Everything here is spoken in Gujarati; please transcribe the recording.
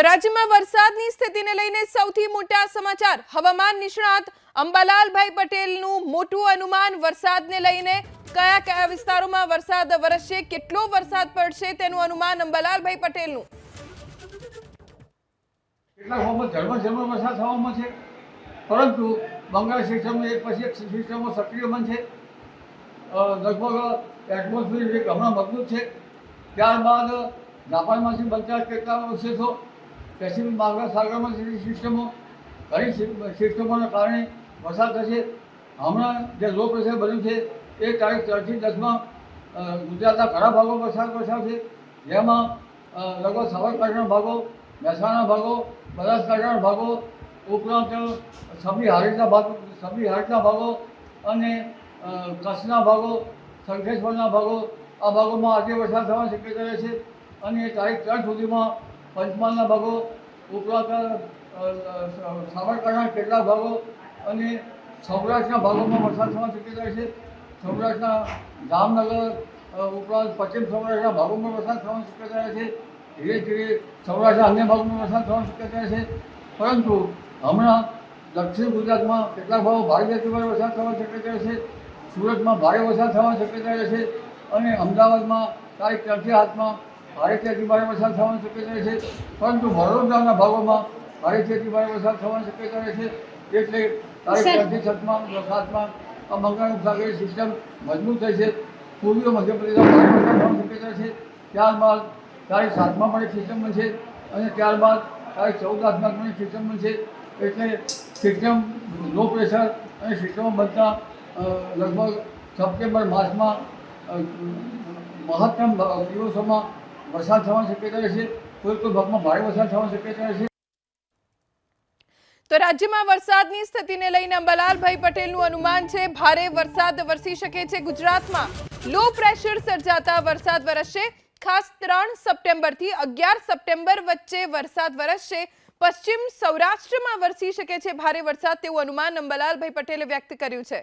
તો રાજ્યમાં વરસાદની સ્થિતિને લઈને સૌથી મોટા સમાચાર। હવામાન નિષ્ણાત અંબાલાલભાઈ પટેલનું મોટું અનુમાન વરસાદને લઈને। કયા કયા વિસ્તારોમાં વરસાદ વરસશે, કેટલો વરસાદ પડશે તેનું અનુમાન અંબાલાલભાઈ પટેલનું। કેટલાક ભાગમાં ઝરમર વરસાદ થવામાં છે, પરંતુ બંગાળ સિસ્ટમ એક પછી એક સિસ્ટમો સક્રિય બનશે। લગભગ એટમોસ્ફિયર હમણાં મજબૂત છે, ત્યારબાદ જાપાનમાંથી બનતા કેટલાક અવશેષો, પેસિફિક મહાસાગરમાં સિસ્ટમો, ઘણી સિસ્ટમોના કારણે વરસાદ થશે। હમણાં જે લો પ્રેશર બન્યું છે એ તારીખ 4 થી 10 ગુજરાતના ઘણા ભાગો વરસાદ વરસાવશે, જેમાં લગભગ સાબરકાંઠાના ભાગો, મહેસાણા ભાગો, બનાસકાંઠાના ભાગો ઉપરાંત સબરી હારીજના ભાગો અને કચ્છના ભાગો, શંખેશ્વરના ભાગો, આ ભાગોમાં આજે વરસાદ થવાની શક્યતા રહે છે। અને તારીખ 3 સુધીમાં પંચમહાલના ભાગો ઉપરાંત સાબરકાંઠાના કેટલાક ભાગો અને સૌરાષ્ટ્રના ભાગોમાં વરસાદ થવાની શક્યતા રહે છે। સૌરાષ્ટ્રના જામનગર ઉપરાંત પશ્ચિમ સૌરાષ્ટ્રના ભાગોમાં વરસાદ થવાની શક્યતા રહે છે। ધીરે ધીરે સૌરાષ્ટ્રના અન્ય ભાગોમાં વરસાદ થવાની શક્યતા રહે છે, પરંતુ હમણાં દક્ષિણ ગુજરાતમાં કેટલાક ભાગો ભારે અતિભારે વરસાદ થવાની શક્યતા રહે છે। સુરતમાં ભારે વરસાદ થવાની શક્યતા રહે છે અને અમદાવાદમાં તારીખ 4 થી 7 ભારેથી અતિભારે વરસાદ થવાની શક્યતા રહે છે, પરંતુ વડોદરાના ભાગોમાં ભારેથી અતિભારે વરસાદ થવાની શક્યતા રહે છે। એટલે તારીખ 4 થી 7 આ બંગાળ ઉપસાગરીય સિસ્ટમ મજબૂત થઈ છે, પૂર્વીય મધ્યપ્રદેશમાં ભારે વરસાદ થવાની શક્યતા છે। ત્યારબાદ તારીખ 7 પણ એક સિસ્ટમ બનશે અને ત્યારબાદ તારીખ 14 પણ એક સિસ્ટમ બનશે। એટલે સિસ્ટમ લો પ્રેશર અને સિસ્ટમો બનતા લગભગ સપ્ટેમ્બર માસમાં મહત્તમ દિવસોમાં વરસાદ થવાની શક્યતા રહેશે, કોઈ ભાગમાં ભારે વરસાદ થવાની શક્યતા રહેશે। તો રાજ્યમાં વરસાદની સ્થિતિને લઈને અંબાલાલભાઈ પટેલનું અનુમાન છે ભારે વરસાદ વરસી શકે છે ગુજરાતમાં। લો પ્રેશર સર્જાતા વરસાદ વરસશે, ખાસ 3 સપ્ટેમ્બરથી 11 સપ્ટેમ્બર વચ્ચે વરસાદ વરસશે। પશ્ચિમ સૌરાષ્ટ્રમાં વરસી શકે છે ભારે વરસાદ તેવું અનુમાન અંબાલાલભાઈ પટેલે વ્યક્ત કર્યું છે।